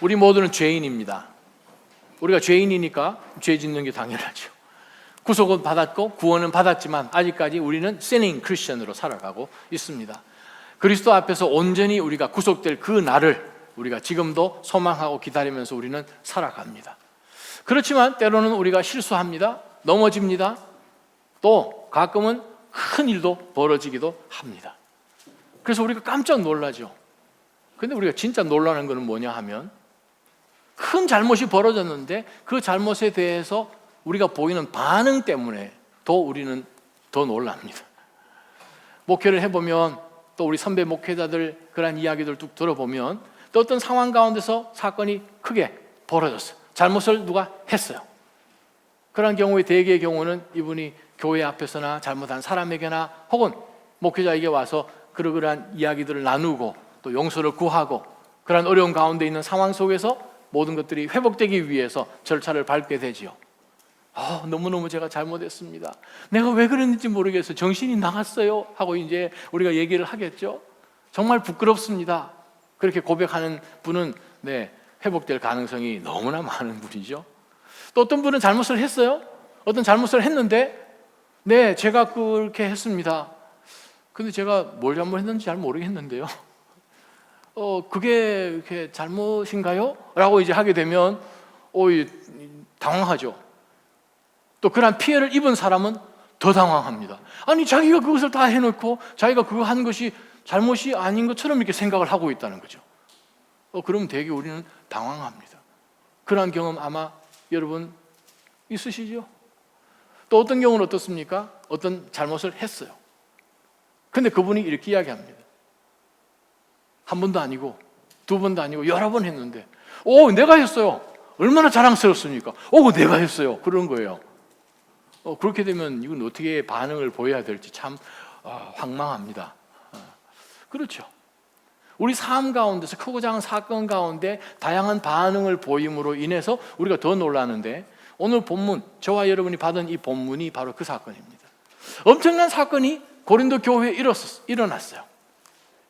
우리 모두는 죄인입니다. 우리가 죄인이니까 죄 짓는 게 당연하죠. 구속은 받았고 구원은 받았지만 아직까지 우리는 sinning 크리스천으로 살아가고 있습니다. 그리스도 앞에서 온전히 우리가 구속될 그 날을 우리가 지금도 소망하고 기다리면서 우리는 살아갑니다. 그렇지만 때로는 우리가 실수합니다. 넘어집니다. 또 가끔은 큰 일도 벌어지기도 합니다. 그래서 우리가 깜짝 놀라죠. 근데 우리가 진짜 놀라는 것은 뭐냐 하면 큰 잘못이 벌어졌는데 그 잘못에 대해서 우리가 보이는 반응 때문에 우리는 더 놀랍니다. 목회를 해보면 또 우리 선배 목회자들 그런 이야기들 쭉 들어보면 또 어떤 상황 가운데서 사건이 크게 벌어졌어요. 잘못을 누가 했어요. 그런 경우에 대개의 경우는 이분이 교회 앞에서나 잘못한 사람에게나 혹은 목회자에게 와서 그러한 이야기들을 나누고 또 용서를 구하고 그런 어려운 가운데 있는 상황 속에서 모든 것들이 회복되기 위해서 절차를 밟게 되지요. 너무너무 제가 잘못했습니다. 내가 왜 그랬는지 모르겠어요. 정신이 나갔어요. 하고 이제 우리가 얘기를 하겠죠. 정말 부끄럽습니다. 그렇게 고백하는 분은 회복될 가능성이 너무나 많은 분이죠. 또 어떤 분은 잘못을 했어요. 어떤 잘못을 했는데 제가 그렇게 했습니다. 근데 제가 뭘 잘못했는지 잘 모르겠는데요. 그게 이렇게 잘못인가요? 라고 이제 하게 되면 당황하죠. 또 그런 피해를 입은 사람은 더 당황합니다. 아니 자기가 그것을 다 해놓고 자기가 그거 한 것이 잘못이 아닌 것처럼 이렇게 생각을 하고 있다는 거죠. 그러면 되게 우리는 당황합니다. 그런 경험 아마 여러분 있으시죠? 또 어떤 경우는 어떻습니까? 어떤 잘못을 했어요. 근데 그분이 이렇게 이야기합니다. 한 번도 아니고 두 번도 아니고 여러 번 했는데 내가 했어요. 얼마나 자랑스럽습니까? 내가 했어요. 그런 거예요. 그렇게 되면 이건 어떻게 반응을 보여야 될지 참 황망합니다. 그렇죠. 우리 삶 가운데서 크고 작은 사건 가운데 다양한 반응을 보임으로 인해서 우리가 더 놀라는데 오늘 본문, 저와 여러분이 받은 이 본문이 바로 그 사건입니다. 엄청난 사건이 고린도 교회에 일어났어요.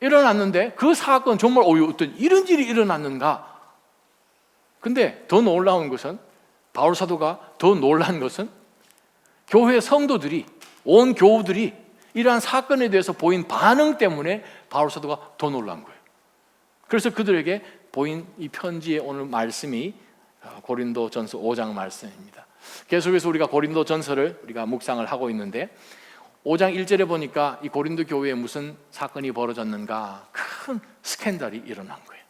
일어났는데 그 사건 정말 어떤 이런 일이 일어났는가? 근데 더 놀라운 것은 바울 사도가 더 놀란 것은 교회 성도들이 온 교우들이 이러한 사건에 대해서 보인 반응 때문에 바울 사도가 더 놀란 거예요. 그래서 그들에게 보인 이 편지의 오늘 말씀이 고린도전서 5장 말씀입니다. 계속해서 우리가 고린도전서를 우리가 묵상을 하고 있는데 5장 1절에 보니까 이 고린도 교회에 무슨 사건이 벌어졌는가? 큰 스캔들이 일어난 거예요.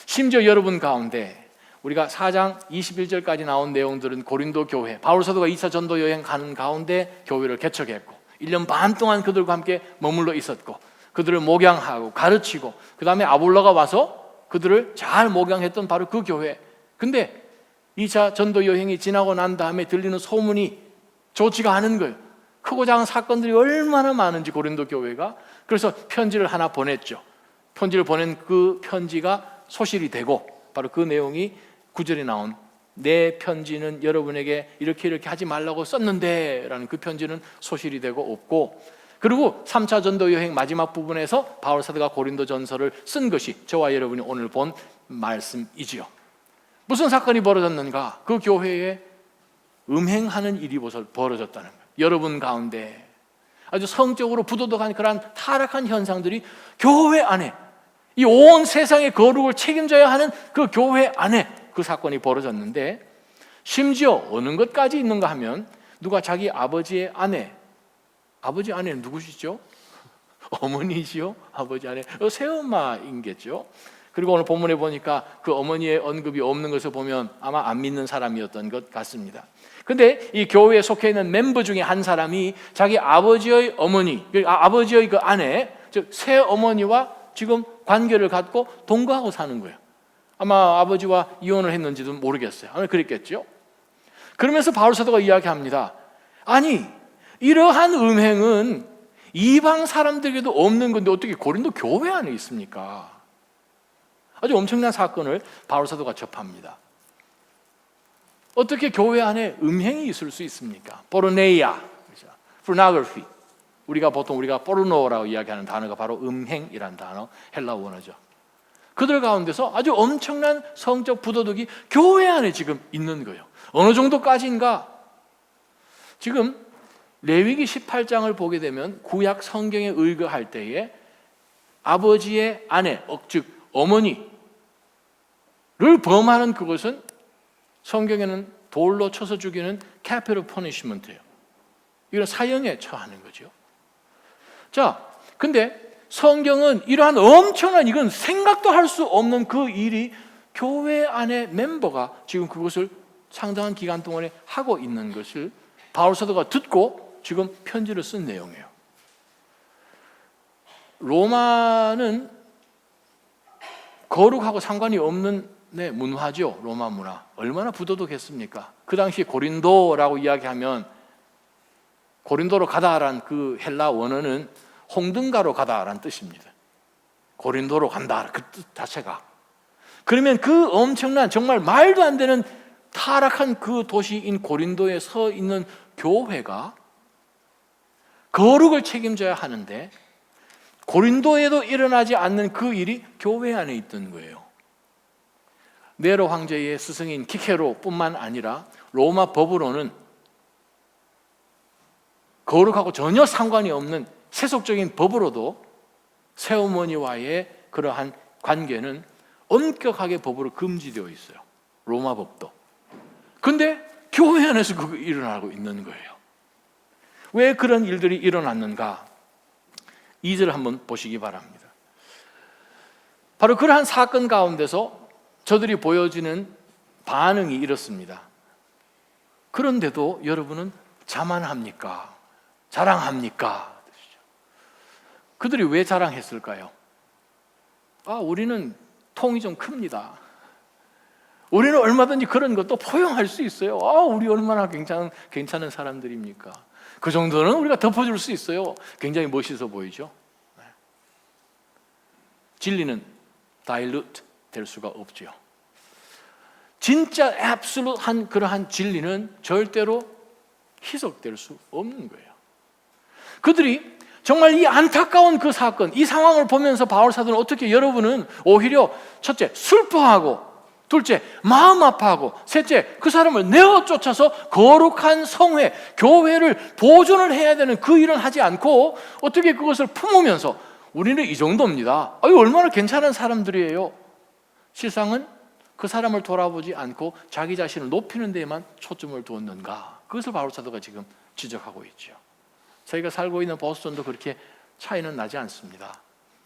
심지어 여러분 가운데 우리가 4장 21절까지 나온 내용들은 고린도 교회, 바울 사도가 2차 전도 여행 가는 가운데 교회를 개척했고 1년 반 동안 그들과 함께 머물러 있었고 그들을 목양하고 가르치고 그 다음에 아볼로가 와서 그들을 잘 목양했던 바로 그 교회. 근데 2차 전도 여행이 지나고 난 다음에 들리는 소문이 좋지가 않은 거예요. 크고 작은 사건들이 얼마나 많은지 고린도 교회가. 그래서 편지를 하나 보냈죠. 편지를 보낸 그 편지가 소실이 되고 바로 그 내용이 9절에 나온 내 편지는 여러분에게 이렇게 하지 말라고 썼는데 라는 그 편지는 소실이 되고 없고, 그리고 3차 전도 여행 마지막 부분에서 바울 사도가 고린도 전서를 쓴 것이 저와 여러분이 오늘 본 말씀이지요. 무슨 사건이 벌어졌는가? 그 교회에 음행하는 일이 벌어졌다는 거예요. 여러분 가운데 아주 성적으로 부도덕한 그런 타락한 현상들이 교회 안에, 이 온 세상의 거룩을 책임져야 하는 그 교회 안에 그 사건이 벌어졌는데, 심지어 어느 것까지 있는가 하면 누가 자기 아버지의 아내, 아버지 아내는 누구시죠? 어머니시요? 아버지 아내, 새엄마인겠죠. 그리고 오늘 본문에 보니까 그 어머니의 언급이 없는 것을 보면 아마 안 믿는 사람이었던 것 같습니다. 근데 이 교회에 속해 있는 멤버 중에 한 사람이 자기 아버지의 어머니, 아버지의 그 아내, 즉 새어머니와 지금 관계를 갖고 동거하고 사는 거예요. 아마 아버지와 이혼을 했는지도 모르겠어요. 아마 그랬겠죠. 그러면서 바울 사도가 이야기합니다. 아니, 이러한 음행은 이방 사람들에게도 없는 건데 어떻게 고린도 교회 안에 있습니까? 아주 엄청난 사건을 바울 사도가 접합니다. 어떻게 교회 안에 음행이 있을 수 있습니까? 포르네이아, pornography. 우리가 보통 포르노라고 이야기하는 단어가 바로 음행이라는 단어, 헬라 원어죠. 그들 가운데서 아주 엄청난 성적 부도덕이 교회 안에 지금 있는 거예요. 어느 정도까지인가? 지금 레위기 18장을 보게 되면 구약 성경에 의거할 때에 아버지의 아내, 즉 어머니를 범하는 그것은 성경에는 돌로 쳐서 죽이는 capital punishment예요. 이건 사형에 처하는 거죠. 자, 근데 성경은 이러한 엄청난, 이건 생각도 할 수 없는 그 일이 교회 안의 멤버가 지금 그것을 상당한 기간 동안에 하고 있는 것을 바울 사도가 듣고 지금 편지를 쓴 내용이에요. 로마는 거룩하고 상관이 없는 문화죠. 로마 문화. 얼마나 부도덕했습니까? 그 당시 고린도라고 이야기하면 고린도로 가다라는 그 헬라 원어는 홍등가로 가다라는 뜻입니다. 고린도로 간다, 그 뜻 자체가. 그러면 그 엄청난 정말 말도 안 되는 타락한 그 도시인 고린도에 서 있는 교회가 거룩을 책임져야 하는데 고린도에도 일어나지 않는 그 일이 교회 안에 있던 거예요. 네로 황제의 스승인 키케로뿐만 아니라 로마 법으로는 거룩하고 전혀 상관이 없는 세속적인 법으로도 새어머니와의 그러한 관계는 엄격하게 법으로 금지되어 있어요. 로마 법도. 근데 교회 안에서 그거 일어나고 있는 거예요. 왜 그런 일들이 일어났는가? 2절 한번 보시기 바랍니다. 바로 그러한 사건 가운데서 저들이 보여지는 반응이 이렇습니다. 그런데도 여러분은 자만합니까? 자랑합니까? 그들이 왜 자랑했을까요? 우리는 통이 좀 큽니다. 우리는 얼마든지 그런 것도 포용할 수 있어요. 우리 얼마나 괜찮은 사람들입니까? 그 정도는 우리가 덮어줄 수 있어요. 굉장히 멋있어 보이죠? 진리는 dilute 될 수가 없죠. 진짜 absolute한 그러한 진리는 절대로 희석될 수 없는 거예요. 그들이 정말 이 안타까운 그 사건, 이 상황을 보면서 바울 사도는 어떻게, 여러분은 오히려 첫째 슬퍼하고, 둘째 마음 아파하고, 셋째 그 사람을 내어 쫓아서 거룩한 성회, 교회를 보존을 해야 되는 그 일은 하지 않고 어떻게 그것을 품으면서 우리는 이 정도입니다. 얼마나 괜찮은 사람들이에요. 실상은 그 사람을 돌아보지 않고 자기 자신을 높이는 데에만 초점을 두었는가? 그것을 바울 사도가 지금 지적하고 있죠. 저희가 살고 있는 보스턴도 그렇게 차이는 나지 않습니다.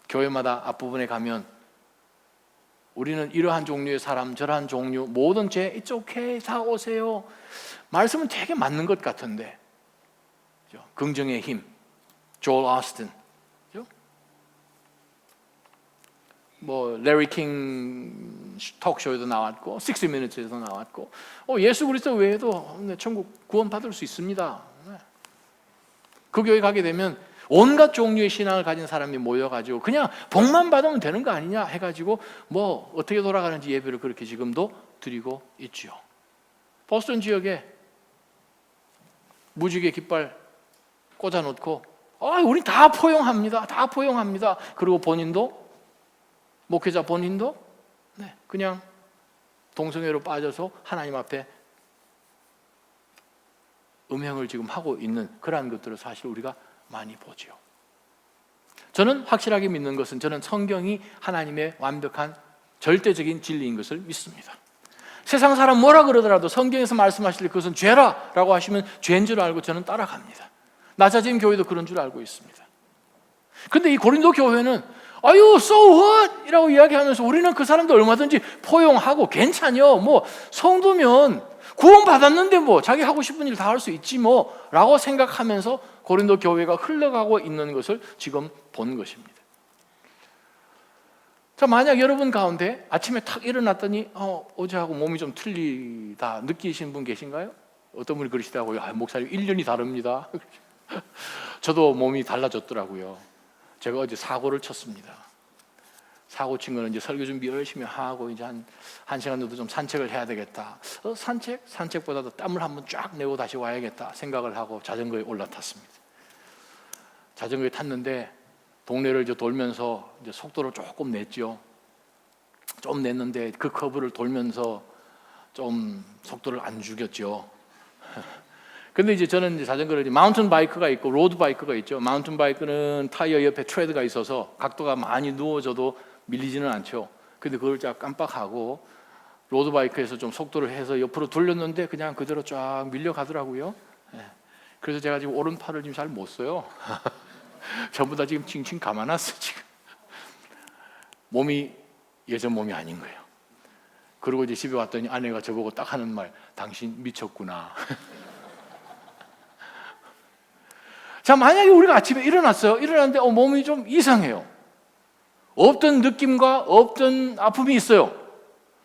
교회마다 앞부분에 가면 우리는 이러한 종류의 사람, 저러한 종류, 모든 죄, It's okay, 다 오세요. 말씀은 되게 맞는 것 같은데, 긍정의 힘, 조엘 오스틴, 레리 킹 톡쇼에도 나왔고, 60 Minutes에도 나왔고, 예수 그리스도 외에도 천국 구원받을 수 있습니다. 그 교회 가게 되면 온갖 종류의 신앙을 가진 사람이 모여가지고 그냥 복만 받으면 되는 거 아니냐 해가지고 어떻게 돌아가는지 예배를 그렇게 지금도 드리고 있죠. 보스턴 지역에 무지개 깃발 꽂아놓고 우리 다 포용합니다. 다 포용합니다. 그리고 본인도, 목회자 본인도 그냥 동성애로 빠져서 하나님 앞에 음행을 지금 하고 있는 그러한 것들을 사실 우리가 많이 보죠. 저는 확실하게 믿는 것은, 저는 성경이 하나님의 완벽한 절대적인 진리인 것을 믿습니다. 세상 사람 뭐라 그러더라도 성경에서 말씀하실 때 그것은 죄라라고 하시면 죄인 줄 알고 저는 따라갑니다. 나자진 교회도 그런 줄 알고 있습니다. 근데 이 고린도 교회는 so what? 이라고 이야기하면서 우리는 그 사람들 얼마든지 포용하고 괜찮요. 성도면 구원받았는데 자기 하고 싶은 일 다 할 수 있지 라고 생각하면서 고린도 교회가 흘러가고 있는 것을 지금 본 것입니다. 자, 만약 여러분 가운데 아침에 탁 일어났더니 어제하고 몸이 좀 틀리다 느끼신 분 계신가요? 어떤 분이 그러시더라고요. 목사님 1년이 다릅니다. 저도 몸이 달라졌더라고요. 제가 어제 사고를 쳤습니다. 사고 친 거는 이제 설교 준비 열심히 하고 이제 한 시간 정도 좀 산책을 해야 되겠다. 산책보다도 땀을 한번 쫙 내고 다시 와야겠다 생각을 하고 자전거에 올라탔습니다. 자전거에 탔는데 동네를 이제 돌면서 이제 속도를 조금 냈죠. 좀 냈는데 그 커브를 돌면서 좀 속도를 안 죽였죠. 근데 이제 저는 이제 자전거를 마운틴 바이크가 있고 로드 바이크가 있죠. 마운틴 바이크는 타이어 옆에 트레드가 있어서 각도가 많이 누워져도 밀리지는 않죠. 근데 그걸 쫙 깜빡하고 로드 바이크에서 좀 속도를 해서 옆으로 돌렸는데 그냥 그대로 쫙 밀려가더라고요. 그래서 제가 지금 오른팔을 지금 잘 못 써요. 전부 다 지금 칭칭 감아놨어 지금. 몸이 예전 몸이 아닌 거예요. 그리고 이제 집에 왔더니 아내가 저보고 딱 하는 말, 당신 미쳤구나. 자, 만약에 우리가 아침에 일어났어요. 일어났는데 몸이 좀 이상해요. 없던 느낌과 없던 아픔이 있어요.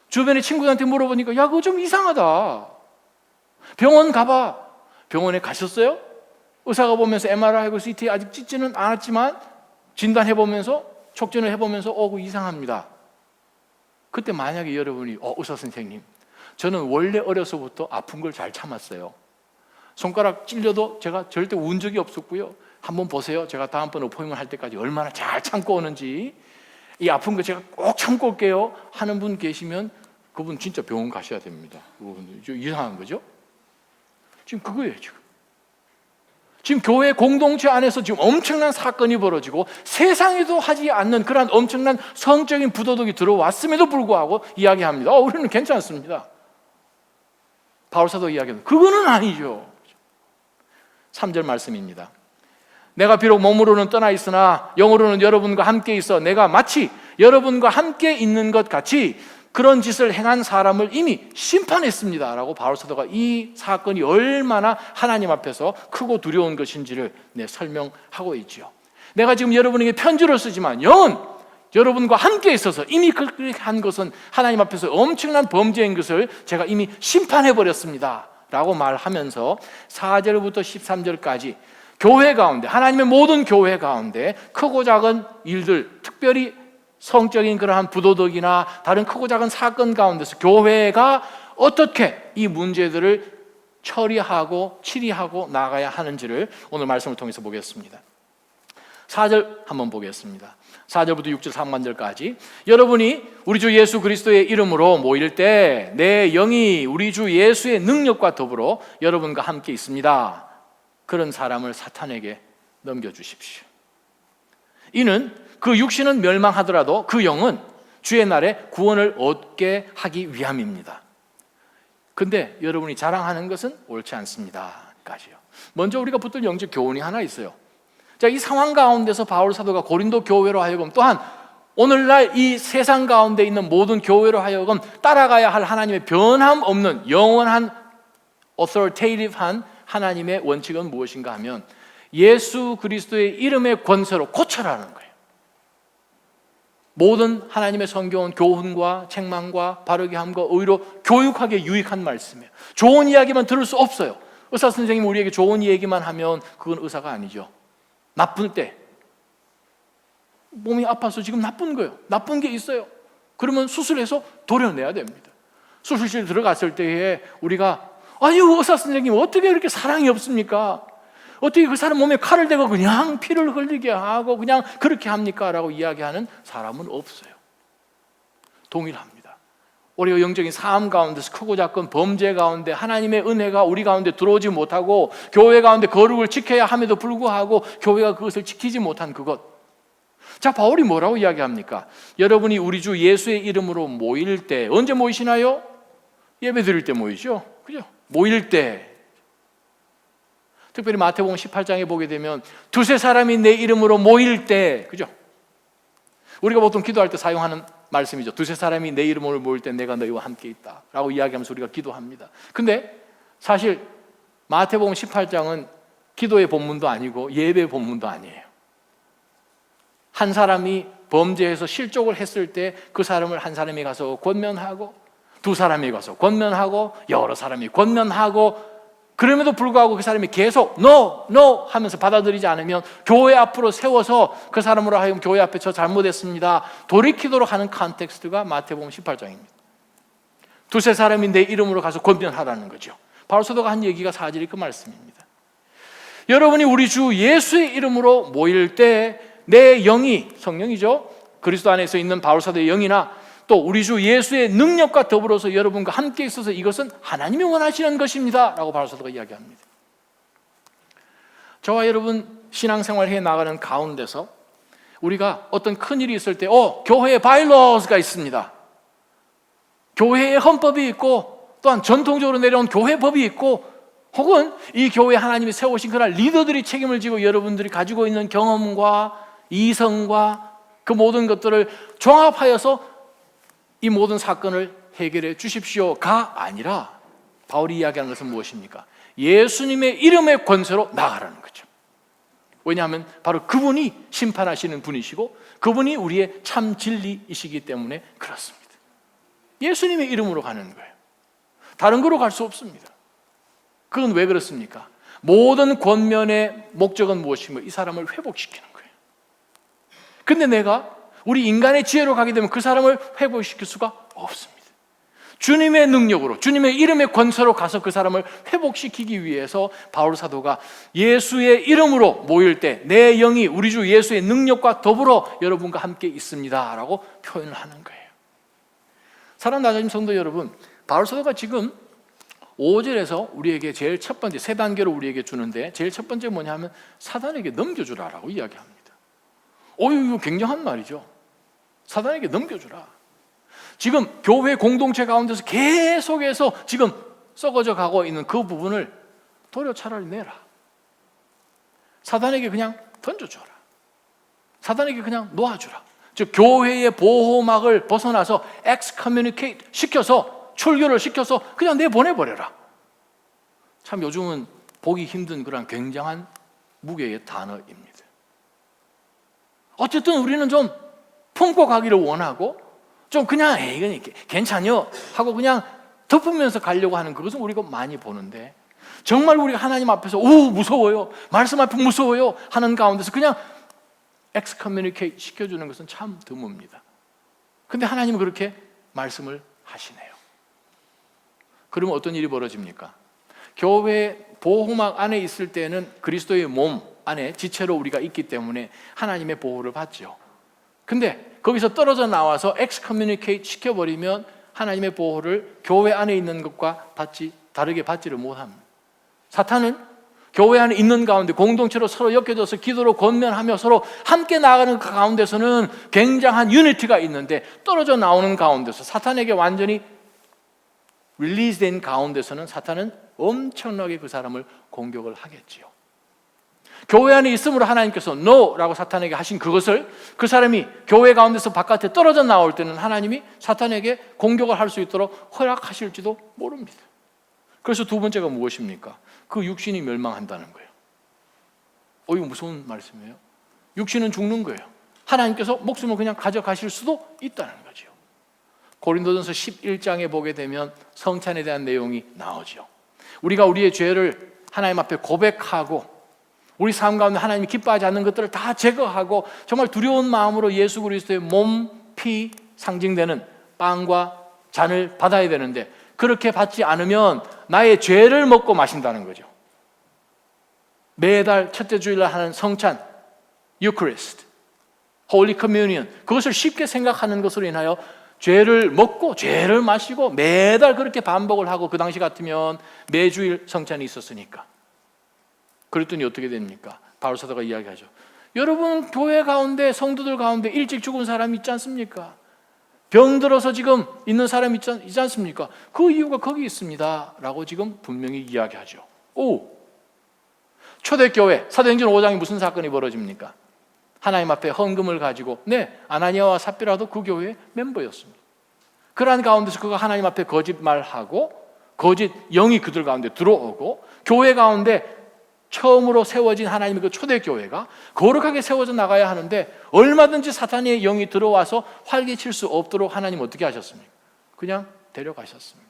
주변에 친구들한테 물어보니까 야, 그거 좀 이상하다. 병원 가봐. 병원에 가셨어요? 의사가 보면서 MRI하고 CT 아직 찍지는 않았지만 진단해보면서 촉진을 해보면서 그거 이상합니다. 그때 만약에 여러분이 의사 선생님, 저는 원래 어려서부터 아픈 걸 잘 참았어요. 손가락 찔려도 제가 절대 운 적이 없었고요. 한번 보세요. 제가 다음번 어포인트먼트 할 때까지 얼마나 잘 참고 오는지. 이 아픈 거 제가 꼭 참고 올게요 하는 분 계시면 그분 진짜 병원 가셔야 됩니다. 그분 이상한 거죠? 지금 그거예요. 지금 교회 공동체 안에서 지금 엄청난 사건이 벌어지고 세상에도 하지 않는 그런 엄청난 성적인 부도덕이 들어왔음에도 불구하고 이야기합니다. 우리는 괜찮습니다. 바울사도 이야기합니다. 그거는 아니죠. 3절 말씀입니다. 내가 비록 몸으로는 떠나 있으나 영으로는 여러분과 함께 있어 내가 마치 여러분과 함께 있는 것 같이 그런 짓을 행한 사람을 이미 심판했습니다 라고 바울사도가 이 사건이 얼마나 하나님 앞에서 크고 두려운 것인지를 설명하고 있죠. 내가 지금 여러분에게 편지를 쓰지만 영은 여러분과 함께 있어서 이미 그렇게 한 것은 하나님 앞에서 엄청난 범죄인 것을 제가 이미 심판해버렸습니다 라고 말하면서 4절부터 13절까지 교회 가운데, 하나님의 모든 교회 가운데 크고 작은 일들, 특별히 성적인 그러한 부도덕이나 다른 크고 작은 사건 가운데서 교회가 어떻게 이 문제들을 처리하고 치리하고 나가야 하는지를 오늘 말씀을 통해서 보겠습니다. 4절 한번 보겠습니다. 4절부터 6절 3만절까지 여러분이 우리 주 예수 그리스도의 이름으로 모일 때 내 영이 우리 주 예수의 능력과 더불어 여러분과 함께 있습니다. 그런 사람을 사탄에게 넘겨주십시오. 이는 그 육신은 멸망하더라도 그 영은 주의 날에 구원을 얻게 하기 위함입니다. 근데 여러분이 자랑하는 것은 옳지 않습니다 까지요. 먼저 우리가 붙들 영적 교훈이 하나 있어요. 자, 이 상황 가운데서 바울 사도가 고린도 교회로 하여금 또한 오늘날 이 세상 가운데 있는 모든 교회로 하여금 따라가야 할 하나님의 변함없는 영원한 authoritative 하나님의 원칙은 무엇인가 하면 예수 그리스도의 이름의 권세로 고쳐라는 거예요. 모든 하나님의 성경은 교훈과 책망과 바르게 함과 의로 교육하게 유익한 말씀이에요. 좋은 이야기만 들을 수 없어요. 의사 선생님이 우리에게 좋은 얘기만 하면 그건 의사가 아니죠. 나쁠 때 몸이 아파서 지금 나쁜 거예요. 나쁜 게 있어요. 그러면 수술해서 도려내야 됩니다. 수술실 들어갔을 때에 우리가 아유 의사 선생님 어떻게 이렇게 사랑이 없습니까? 어떻게 그 사람 몸에 칼을 대고 그냥 피를 흘리게 하고 그냥 그렇게 합니까? 라고 이야기하는 사람은 없어요. 동일합니다. 우리가 영적인 삶 가운데서 크고 작은 범죄 가운데 하나님의 은혜가 우리 가운데 들어오지 못하고 교회 가운데 거룩을 지켜야 함에도 불구하고 교회가 그것을 지키지 못한 그것. 자, 바울이 뭐라고 이야기합니까? 여러분이 우리 주 예수의 이름으로 모일 때 언제 모이시나요? 예배 드릴 때 모이죠. 그죠? 모일 때 특별히 마태복음 18장에 보게 되면 두세 사람이 내 이름으로 모일 때, 그죠? 우리가 보통 기도할 때 사용하는 말씀이죠. 두세 사람이 내 이름으로 모일 때 내가 너희와 함께 있다 라고 이야기하면서 우리가 기도합니다. 근데 사실 마태복음 18장은 기도의 본문도 아니고 예배의 본문도 아니에요. 한 사람이 범죄해서 실족을 했을 때 그 사람을 한 사람이 가서 권면하고 두 사람이 가서 권면하고 여러 사람이 권면하고 그럼에도 불구하고 그 사람이 계속 no 하면서 받아들이지 않으면 교회 앞으로 세워서 그 사람으로 하여금 교회 앞에 저 잘못했습니다 돌이키도록 하는 컨텍스트가 마태복음 18장입니다. 두세 사람이 내 이름으로 가서 권면하라는 거죠. 바울 사도가 한 얘기가 사실이 그 말씀입니다. 여러분이 우리 주 예수의 이름으로 모일 때 내 영이 성령이죠. 그리스도 안에서 있는 바울 사도의 영이나 또 우리 주 예수의 능력과 더불어서 여러분과 함께 있어서 이것은 하나님이 원하시는 것입니다 라고 바울 사도가 이야기합니다. 저와 여러분 신앙생활 해 나가는 가운데서 우리가 어떤 큰일이 있을 때 교회에 바이러스가 있습니다. 교회의 헌법이 있고 또한 전통적으로 내려온 교회 법이 있고 혹은 이 교회에 하나님이 세우신 그런 리더들이 책임을 지고 여러분들이 가지고 있는 경험과 이성과 그 모든 것들을 종합하여서 이 모든 사건을 해결해 주십시오가 아니라 바울이 이야기하는 것은 무엇입니까? 예수님의 이름의 권세로 나가라는 거죠. 왜냐하면 바로 그분이 심판하시는 분이시고 그분이 우리의 참 진리이시기 때문에 그렇습니다. 예수님의 이름으로 가는 거예요. 다른 거로 갈 수 없습니다. 그건 왜 그렇습니까? 모든 권면의 목적은 무엇이며 이 사람을 회복시키는 거예요. 근데 내가 우리 인간의 지혜로 가게 되면 그 사람을 회복시킬 수가 없습니다. 주님의 능력으로, 주님의 이름의 권세로 가서 그 사람을 회복시키기 위해서 바울 사도가 예수의 이름으로 모일 때 내 영이 우리 주 예수의 능력과 더불어 여러분과 함께 있습니다 라고 표현을 하는 거예요. 사랑하는 나자님 성도 여러분, 바울 사도가 지금 5절에서 우리에게 제일 첫 번째 세 단계로 우리에게 주는데 제일 첫 번째 뭐냐면 사단에게 넘겨주라라고 이야기합니다. 이거 굉장한 말이죠. 사단에게 넘겨주라. 지금 교회 공동체 가운데서 계속해서 지금 썩어져 가고 있는 그 부분을 도려 차라리 내라. 사단에게 그냥 던져줘라. 사단에게 그냥 놓아주라. 즉 교회의 보호막을 벗어나서 excommunicate 시켜서 출교를 시켜서 그냥 내보내버려라. 참 요즘은 보기 힘든 그런 굉장한 무게의 단어입니다. 어쨌든 우리는 좀 품고 가기를 원하고 좀 그냥 이건 괜찮요 하고 그냥 덮으면서 가려고 하는 그것은 우리가 많이 보는데 정말 우리가 하나님 앞에서 무서워요, 말씀 앞에 무서워요 하는 가운데서 그냥 excommunicate 시켜주는 것은 참 드뭅니다. 근데 하나님은 그렇게 말씀을 하시네요. 그러면 어떤 일이 벌어집니까? 교회 보호막 안에 있을 때는 그리스도의 몸 안에 지체로 우리가 있기 때문에 하나님의 보호를 받죠. 근데 거기서 떨어져 나와서 excommunicate 시켜버리면 하나님의 보호를 교회 안에 있는 것과 다르게 받지를 못합니다. 사탄은 교회 안에 있는 가운데 공동체로 서로 엮여져서 기도로 권면하며 서로 함께 나아가는 그 가운데서는 굉장한 유니티가 있는데 떨어져 나오는 가운데서 사탄에게 완전히 릴리즈된 가운데서는 사탄은 엄청나게 그 사람을 공격을 하겠지요. 교회 안에 있음으로 하나님께서 NO라고 사탄에게 하신 그것을 그 사람이 교회 가운데서 바깥에 떨어져 나올 때는 하나님이 사탄에게 공격을 할 수 있도록 허락하실지도 모릅니다. 그래서 두 번째가 무엇입니까? 그 육신이 멸망한다는 거예요. 이거 무서운 말씀이에요. 육신은 죽는 거예요. 하나님께서 목숨을 그냥 가져가실 수도 있다는 거죠. 고린도전서 11장에 보게 되면 성찬에 대한 내용이 나오죠. 우리가 우리의 죄를 하나님 앞에 고백하고 우리 삶 가운데 하나님이 기뻐하지 않는 것들을 다 제거하고 정말 두려운 마음으로 예수 그리스도의 몸, 피 상징되는 빵과 잔을 받아야 되는데 그렇게 받지 않으면 나의 죄를 먹고 마신다는 거죠. 매달 첫째 주일날 하는 성찬, 유크리스트, 홀리 커뮤니언, 그것을 쉽게 생각하는 것으로 인하여 죄를 먹고 죄를 마시고 매달 그렇게 반복을 하고 그 당시 같으면 매주일 성찬이 있었으니까 그랬더니 어떻게 됩니까? 바울 사도가 이야기하죠. 여러분 교회 가운데 성도들 가운데 일찍 죽은 사람이 있지 않습니까? 병들어서 지금 있는 사람이 있지 않습니까? 그 이유가 거기 있습니다 라고 지금 분명히 이야기하죠. 초대교회 사도행전 5장에 무슨 사건이 벌어집니까? 하나님 앞에 헌금을 가지고 아나니아와 삽비라도 그 교회의 멤버였습니다. 그러한 가운데서 그가 하나님 앞에 거짓말하고 거짓 영이 그들 가운데 들어오고 교회 가운데 처음으로 세워진 하나님의 그 초대교회가 거룩하게 세워져 나가야 하는데 얼마든지 사탄의 영이 들어와서 활개칠 수 없도록 하나님 어떻게 하셨습니까? 그냥 데려가셨습니다.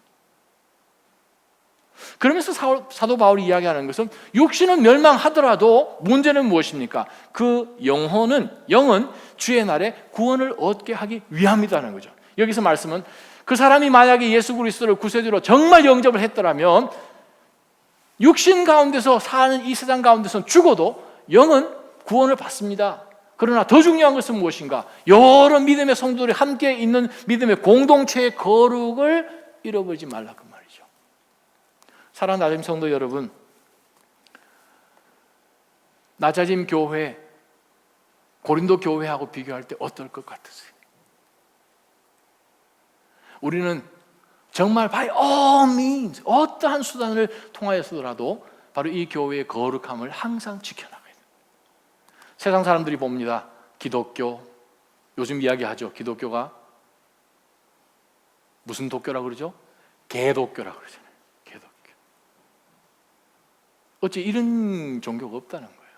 그러면서 사도 바울이 이야기하는 것은 육신은 멸망하더라도 문제는 무엇입니까? 그 영은 주의 날에 구원을 얻게 하기 위함이라는 거죠. 여기서 말씀은 그 사람이 만약에 예수 그리스도를 구세주로 정말 영접을 했더라면 육신 가운데서 사는 이 세상 가운데서 죽어도 영은 구원을 받습니다. 그러나 더 중요한 것은 무엇인가? 여러 믿음의 성도들이 함께 있는 믿음의 공동체의 거룩을 잃어버리지 말라 그 말이죠. 사랑하는 나자림 성도 여러분, 나자림 교회, 고린도 교회하고 비교할 때 어떨 것 같으세요? 우리는 정말 by all means 어떠한 수단을 통하여서라도 바로 이 교회의 거룩함을 항상 지켜나가야 돼요. 세상 사람들이 봅니다. 기독교, 요즘 이야기하죠. 기독교가 무슨 도교라고 그러죠? 개도교라고 그러잖아요. 개도교. 어째 이런 종교가 없다는 거예요.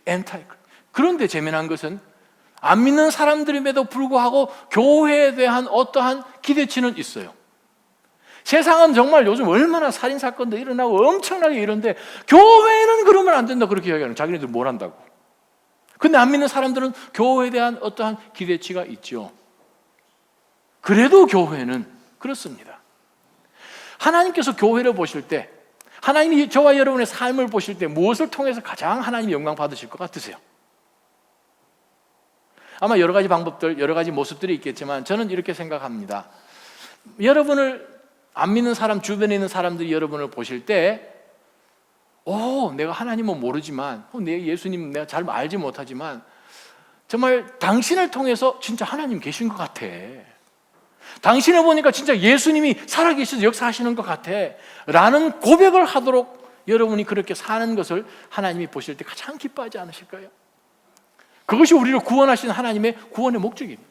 엔타이. 그런데 재미난 것은 안 믿는 사람들임에도 불구하고 교회에 대한 어떠한 기대치는 있어요. 세상은 정말 요즘 얼마나 살인사건도 일어나고 엄청나게 이런데 교회는 그러면 안 된다 그렇게 이야기하는, 자기네들 뭘 한다고. 근데 안 믿는 사람들은 교회에 대한 어떠한 기대치가 있죠. 그래도 교회는 그렇습니다. 하나님께서 교회를 보실 때, 하나님이 저와 여러분의 삶을 보실 때 무엇을 통해서 가장 하나님이 영광 받으실 것 같으세요? 아마 여러 가지 방법들, 여러 가지 모습들이 있겠지만 저는 이렇게 생각합니다. 여러분을 안 믿는 사람, 주변에 있는 사람들이 여러분을 보실 때 내가 하나님은 모르지만 내 예수님 내가 잘 알지 못하지만 정말 당신을 통해서 진짜 하나님 계신 것 같아. 당신을 보니까 진짜 예수님이 살아계셔서 역사하시는 것 같아 라는 고백을 하도록 여러분이 그렇게 사는 것을 하나님이 보실 때 가장 기뻐하지 않으실까요? 그것이 우리를 구원하신 하나님의 구원의 목적입니다.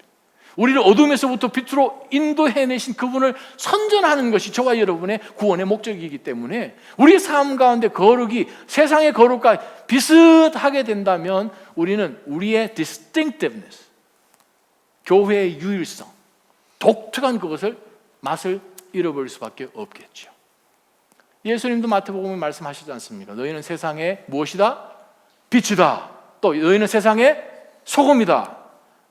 우리를 어둠에서부터 빛으로 인도해내신 그분을 선전하는 것이 저와 여러분의 구원의 목적이기 때문에 우리의 삶 가운데 거룩이 세상의 거룩과 비슷하게 된다면 우리는 우리의 distinctiveness, 교회의 유일성, 독특한 그것을 맛을 잃어버릴 수밖에 없겠죠. 예수님도 마태복음에 말씀하시지 않습니까? 너희는 세상의 무엇이다? 빛이다. 또 너희는 세상의 소금이다.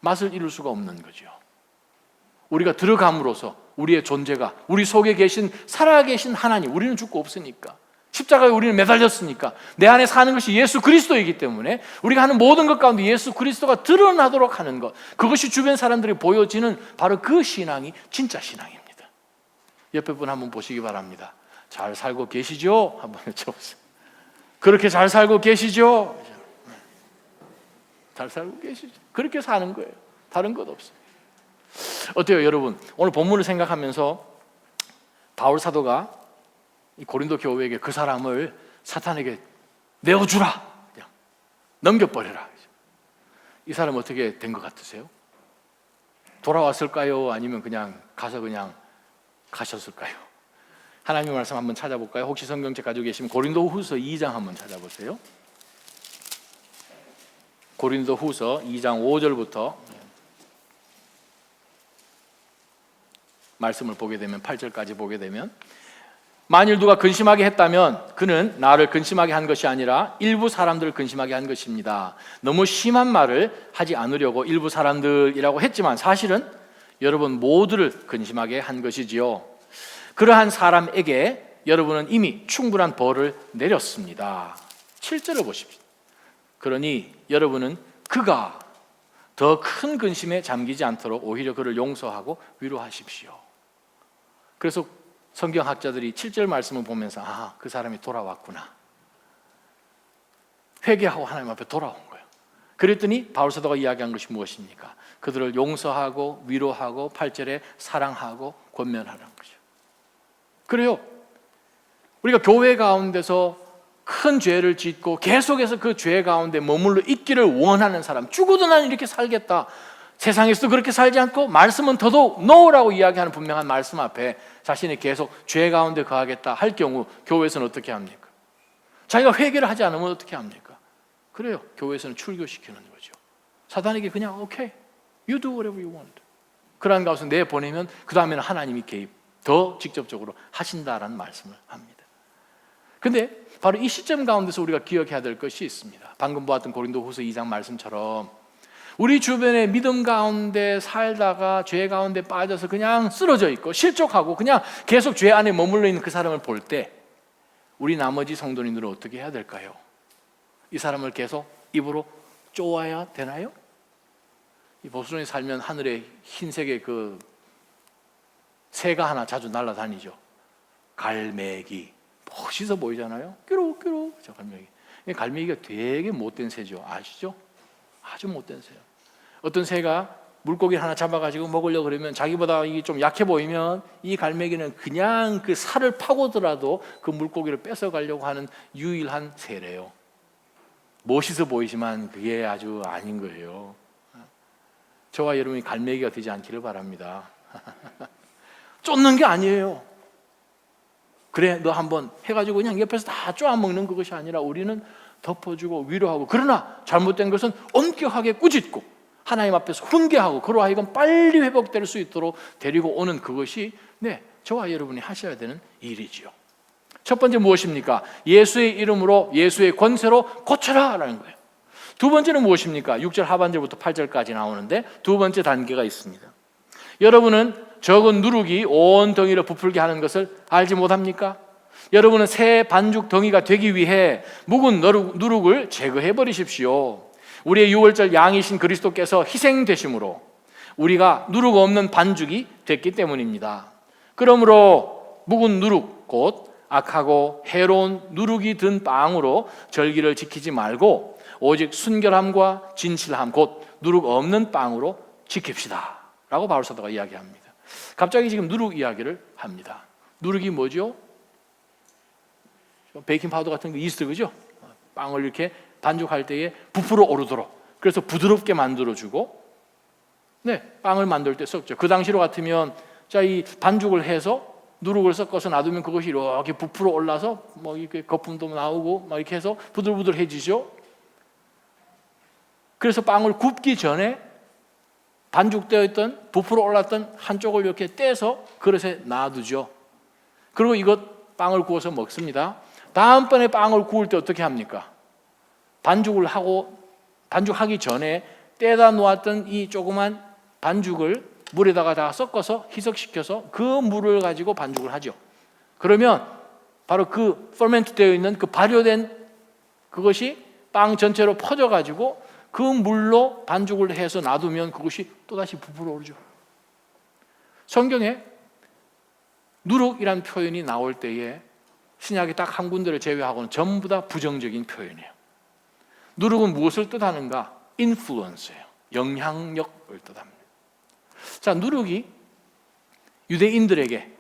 맛을 잃을 수가 없는 거죠. 우리가 들어감으로써 우리의 존재가, 우리 속에 계신 살아계신 하나님, 우리는 죽고 없으니까, 십자가에 우리는 매달렸으니까 내 안에 사는 것이 예수 그리스도이기 때문에 우리가 하는 모든 것 가운데 예수 그리스도가 드러나도록 하는 것, 그것이 주변 사람들이 보여지는 바로 그 신앙이 진짜 신앙입니다. 옆에 분 한번 보시기 바랍니다. 잘 살고 계시죠? 한번 여쭤보세요. 그렇게 잘 살고 계시죠? 잘 살고 계시죠? 그렇게 사는 거예요. 다른 것 없어요. 어때요, 여러분? 오늘 본문을 생각하면서 바울 사도가 이 고린도 교회에게 그 사람을 사탄에게 내어주라, 그냥 넘겨버려라. 이 사람 어떻게 된 것 같으세요? 돌아왔을까요? 아니면 그냥 가서 그냥 가셨을까요? 하나님의 말씀 한번 찾아볼까요? 혹시 성경책 가지고 계시면 고린도후서 2장 한번 찾아보세요. 고린도후서 2장 5절부터 말씀을 보게 되면 8절까지 보게 되면, 만일 누가 근심하게 했다면 그는 나를 근심하게 한 것이 아니라 일부 사람들을 근심하게 한 것입니다. 너무 심한 말을 하지 않으려고 일부 사람들이라고 했지만 사실은 여러분 모두를 근심하게 한 것이지요. 그러한 사람에게 여러분은 이미 충분한 벌을 내렸습니다. 7절을 보십시오. 그러니 여러분은 그가 더 큰 근심에 잠기지 않도록 오히려 그를 용서하고 위로하십시오. 그래서 성경학자들이 7절 말씀을 보면서 그 사람이 돌아왔구나, 회개하고 하나님 앞에 돌아온 거예요. 그랬더니 바울 사도가 이야기한 것이 무엇입니까? 그들을 용서하고 위로하고 8절에 사랑하고 권면하는 거죠. 그래요. 우리가 교회 가운데서 큰 죄를 짓고 계속해서 그 죄 가운데 머물러 있기를 원하는 사람, 죽어도 나는 이렇게 살겠다, 세상에서도 그렇게 살지 않고 말씀은 더더욱 노라고 이야기하는 분명한 말씀 앞에 자신이 계속 죄 가운데 거하겠다 할 경우 교회에서는 어떻게 합니까? 자기가 회개를 하지 않으면 어떻게 합니까? 그래요. 교회에서는 출교시키는 거죠. 사단에게 그냥 오케이, you do whatever you want. 그러한 가운데 내보내면 그 다음에는 하나님이 개입, 더 직접적으로 하신다라는 말씀을 합니다. 근데 바로 이 시점 가운데서 우리가 기억해야 될 것이 있습니다. 방금 보았던 고린도후서 2장 말씀처럼 우리 주변에 믿음 가운데 살다가 죄 가운데 빠져서 그냥 쓰러져 있고 실족하고 그냥 계속 죄 안에 머물러 있는 그 사람을 볼 때 우리 나머지 성도님들은 어떻게 해야 될까요? 이 사람을 계속 입으로 쪼아야 되나요? 이 보수론에 살면 하늘에 흰색의 그 새가 하나 자주 날아다니죠. 갈매기. 멋있어 보이잖아요. 끼룩끼룩. 저 갈매기. 이 갈매기가 되게 못된 새죠. 아시죠? 아주 못된 새요. 어떤 새가 물고기 하나 잡아가지고 먹으려고 그러면 자기보다 이게 좀 약해 보이면 이 갈매기는 그냥 그 살을 파고더라도 그 물고기를 뺏어가려고 하는 유일한 새래요. 멋있어 보이지만 그게 아주 아닌 거예요. 저와 여러분이 갈매기가 되지 않기를 바랍니다. 쫓는 게 아니에요. 그래 너 한번 해가지고 그냥 옆에서 다 쪼아먹는 그것이 아니라 우리는 덮어주고 위로하고, 그러나 잘못된 것은 엄격하게 꾸짖고 하나님 앞에서 훈계하고 그로 하여금 빨리 회복될 수 있도록 데리고 오는 그것이 저와 여러분이 하셔야 되는 일이지요. 첫 번째 무엇입니까? 예수의 이름으로, 예수의 권세로 고쳐라 라는 거예요. 두 번째는 무엇입니까? 6절 하반절부터 8절까지 나오는데 두 번째 단계가 있습니다. 여러분은 적은 누룩이 온 덩이를 부풀게 하는 것을 알지 못합니까? 여러분은 새 반죽 덩이가 되기 위해 묵은 누룩을 제거해 버리십시오. 우리의 유월절 양이신 그리스도께서 희생되심으로 우리가 누룩 없는 반죽이 됐기 때문입니다. 그러므로 묵은 누룩 곧 악하고 해로운 누룩이 든 빵으로 절기를 지키지 말고 오직 순결함과 진실함 곧 누룩 없는 빵으로 지킵시다 라고 바울 사도가 이야기합니다. 갑자기 지금 누룩 이야기를 합니다. 누룩이 뭐죠? 베이킹 파우더 같은 거, 이스트, 그죠? 빵을 이렇게 반죽할 때에 부풀어 오르도록, 그래서 부드럽게 만들어주고, 빵을 만들 때 썼죠. 그 당시로 같으면 이 반죽을 해서 누룩을 섞어서 놔두면 그것이 이렇게 부풀어 올라서 이렇게 거품도 나오고 이렇게 해서 부들부들해지죠. 그래서 빵을 굽기 전에 반죽되어 있던 부풀어 올랐던 한쪽을 이렇게 떼서 그릇에 놔두죠. 그리고 이것 빵을 구워서 먹습니다. 다음번에 빵을 구울 때 어떻게 합니까? 반죽하기 전에 떼다 놓았던 이 조그만 반죽을 물에다가 다 섞어서 희석시켜서 그 물을 가지고 반죽을 하죠. 그러면 바로 그 퍼멘트 되어 있는 그 발효된 그것이 빵 전체로 퍼져가지고 그 물로 반죽을 해서 놔두면 그것이 또다시 부풀어 오르죠. 성경에 누룩이란 표현이 나올 때에 신약의 딱 한 군데를 제외하고는 전부 다 부정적인 표현이에요. 누룩은 무엇을 뜻하는가? 인플루언스예요. 영향력을 뜻합니다. 자, 누룩이 유대인들에게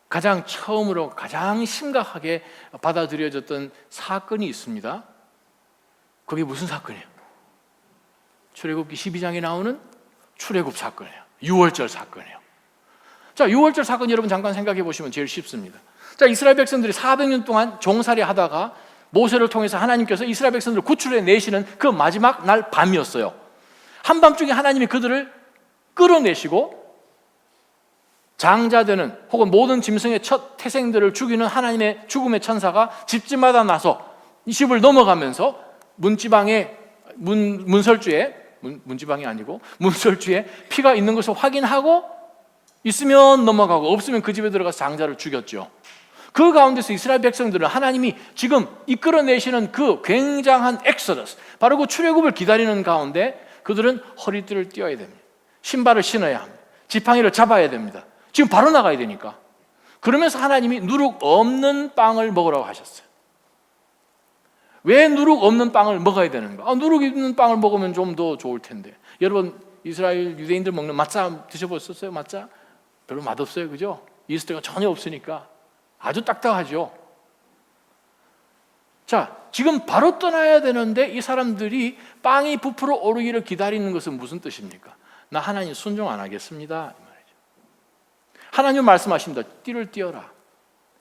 가장 처음으로 가장 심각하게 받아들여졌던 사건이 있습니다. 그게 무슨 사건이에요? 출애굽기 12장에 나오는 출애굽 사건이에요. 유월절 사건이에요. 자, 유월절 사건 여러분 잠깐 생각해 보시면 제일 쉽습니다. 자, 이스라엘 백성들이 400년 동안 종살이 하다가 모세를 통해서 하나님께서 이스라엘 백성들을 구출해 내시는 그 마지막 날 밤이었어요. 한밤중에 하나님이 그들을 끌어내시고 장자되는 혹은 모든 짐승의 첫 태생들을 죽이는 하나님의 죽음의 천사가 집집마다 나서 이 집을 넘어가면서 문설주에 피가 있는 것을 확인하고 있으면 넘어가고 없으면 그 집에 들어가서 장자를 죽였죠. 그 가운데서 이스라엘 백성들은 하나님이 지금 이끌어내시는 그 굉장한 엑소더스, 바로 그 출애굽을 기다리는 가운데 그들은 허리띠를 띄어야 됩니다. 신발을 신어야 합니다. 지팡이를 잡아야 됩니다. 지금 바로 나가야 되니까. 그러면서 하나님이 누룩 없는 빵을 먹으라고 하셨어요. 왜 누룩 없는 빵을 먹어야 되는가? 누룩 있는 빵을 먹으면 좀 더 좋을 텐데. 여러분 이스라엘 유대인들 먹는 맛자 드셔보셨어요? 맛자? 별로 맛없어요, 그죠? 이스트가 전혀 없으니까 아주 딱딱하죠. 자, 지금 바로 떠나야 되는데 이 사람들이 빵이 부풀어 오르기를 기다리는 것은 무슨 뜻입니까? 나 하나님 순종 안 하겠습니다 이 말이죠. 하나님 말씀하십니다. 띠를 띄어라,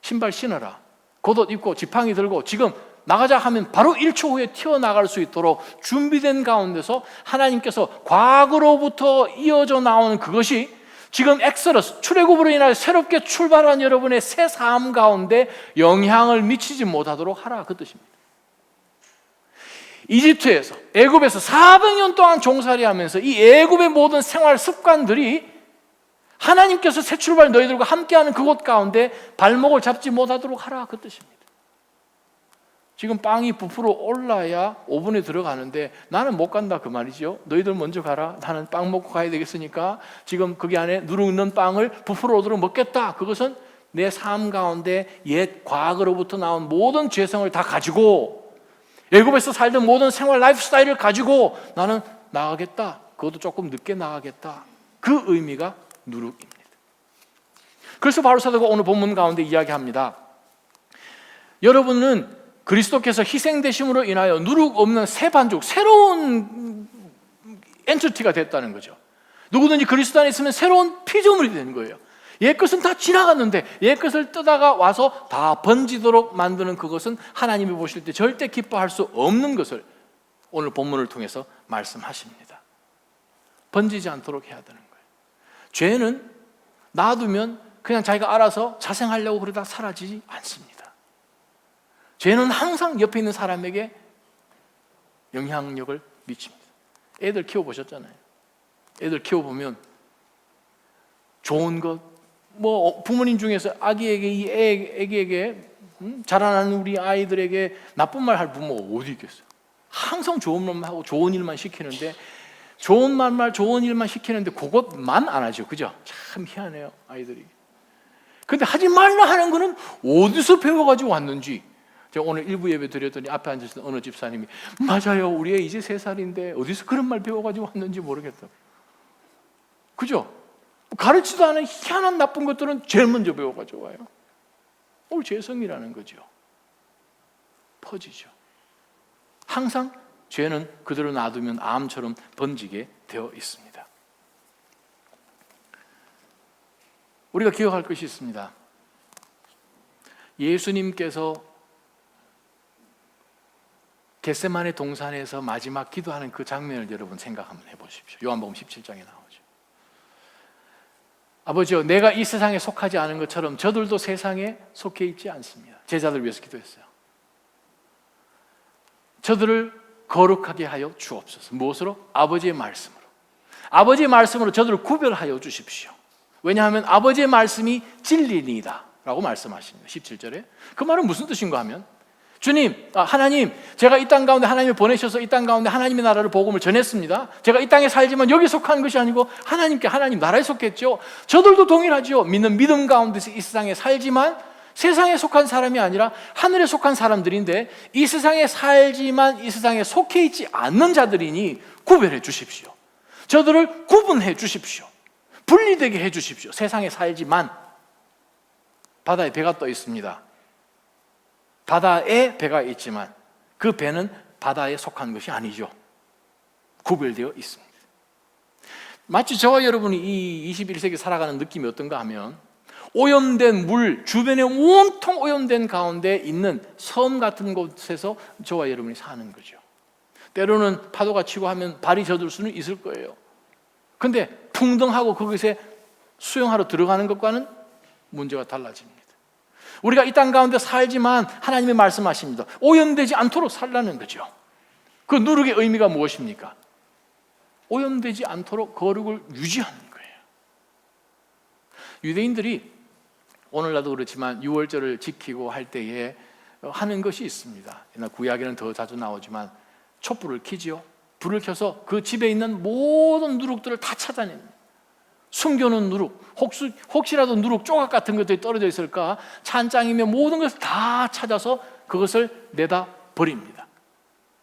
신발 신어라, 겉옷 입고 지팡이 들고 지금 나가자 하면 바로 1초 후에 튀어나갈 수 있도록 준비된 가운데서 하나님께서 과거로부터 이어져 나오는 그것이 지금 엑소더스, 출애굽으로 인하여 새롭게 출발한 여러분의 새 삶 가운데 영향을 미치지 못하도록 하라, 그 뜻입니다. 이집트에서, 애굽에서 400년 동안 종살이하면서 이 애굽의 모든 생활 습관들이 하나님께서 새 출발 너희들과 함께하는 그곳 가운데 발목을 잡지 못하도록 하라, 그 뜻입니다. 지금 빵이 부풀어 올라야 오븐에 들어가는데 나는 못 간다 그 말이죠. 너희들 먼저 가라. 나는 빵 먹고 가야 되겠으니까 지금 거기 안에 누룩 넣은 빵을 부풀어 오도록 먹겠다. 그것은 내 삶 가운데 옛 과거로부터 나온 모든 죄성을 다 가지고 애굽에서 살던 모든 생활 라이프 스타일을 가지고 나는 나가겠다. 그것도 조금 늦게 나가겠다. 그 의미가 누룩입니다. 그래서 바울 사도가 오늘 본문 가운데 이야기합니다. 여러분은 그리스도께서 희생되심으로 인하여 누룩 없는 새 반죽, 새로운 엔티티가 됐다는 거죠. 누구든지 그리스도 안에 있으면 새로운 피조물이 되는 거예요. 옛것은 다 지나갔는데 옛것을 뜨다가 와서 다 번지도록 만드는 그것은 하나님이 보실 때 절대 기뻐할 수 없는 것을 오늘 본문을 통해서 말씀하십니다. 번지지 않도록 해야 되는 거예요. 죄는 놔두면 그냥 자기가 알아서 자생하려고 그러다 사라지지 않습니다. 죄는 항상 옆에 있는 사람에게 영향력을 미칩니다. 애들 키워보셨잖아요. 애들 키워보면 좋은 것, 부모님 중에서 애기에게 자라나는 우리 아이들에게 나쁜 말 할 부모 어디 있겠어요? 항상 좋은 말만 하고 좋은 일만 시키는데 좋은 말만 좋은 일만 시키는데 그것만 안 하죠. 그죠? 참 희한해요, 아이들이. 근데 하지 말라 하는 거는 어디서 배워가지고 왔는지. 제가 오늘 일부 예배 드렸더니 앞에 앉으신 어느 집사님이 맞아요, 우리 애 이제 3살인데 어디서 그런 말 배워가지고 왔는지 모르겠다고. 그죠? 가르치도 않은 희한한 나쁜 것들은 제일 먼저 배워가지고 와요. 오늘 죄성이라는 거죠. 퍼지죠. 항상 죄는 그대로 놔두면 암처럼 번지게 되어 있습니다. 우리가 기억할 것이 있습니다. 예수님께서 겟세마네 동산에서 마지막 기도하는 그 장면을 여러분 생각 한번 해보십시오. 요한복음 17장에 나오죠. 아버지요, 내가 이 세상에 속하지 않은 것처럼 저들도 세상에 속해 있지 않습니다. 제자들 위해서 기도했어요. 저들을 거룩하게 하여 주옵소서. 무엇으로? 아버지의 말씀으로. 아버지의 말씀으로 저들을 구별하여 주십시오. 왜냐하면 아버지의 말씀이 진리니이다 라고 말씀하십니다. 17절에. 그 말은 무슨 뜻인가 하면 주님, 하나님, 제가 이 땅 가운데 하나님이 보내셔서 이 땅 가운데 하나님의 나라를 복음을 전했습니다. 제가 이 땅에 살지만 여기 속한 것이 아니고 하나님께 하나님 나라에 속했죠. 저들도 동일하죠. 믿는 믿음 가운데서 이 세상에 살지만 세상에 속한 사람이 아니라 하늘에 속한 사람들인데 이 세상에 살지만 이 세상에 속해 있지 않는 자들이니 구별해 주십시오. 저들을 구분해 주십시오. 분리되게 해 주십시오. 세상에 살지만 바다에 배가 떠 있습니다. 바다에 배가 있지만 그 배는 바다에 속한 것이 아니죠. 구별되어 있습니다. 마치 저와 여러분이 이 21세기 살아가는 느낌이 어떤가 하면 오염된 물, 주변에 온통 오염된 가운데 있는 섬 같은 곳에서 저와 여러분이 사는 거죠. 때로는 파도가 치고 하면 발이 젖을 수는 있을 거예요. 근데 풍덩하고 거기서 수영하러 들어가는 것과는 문제가 달라집니다. 우리가 이 땅 가운데 살지만 하나님의 말씀하십니다. 오염되지 않도록 살라는 거죠. 그 누룩의 의미가 무엇입니까? 오염되지 않도록 거룩을 유지하는 거예요. 유대인들이 오늘날도 그렇지만 유월절을 지키고 할 때에 하는 것이 있습니다. 옛날 구약에는 더 자주 나오지만 촛불을 켜지요. 불을 켜서 그 집에 있는 모든 누룩들을 다 찾아냅니다. 숨겨놓은 누룩, 혹시라도 누룩 조각 같은 것들이 떨어져 있을까 찬장이면 모든 것을 다 찾아서 그것을 내다 버립니다.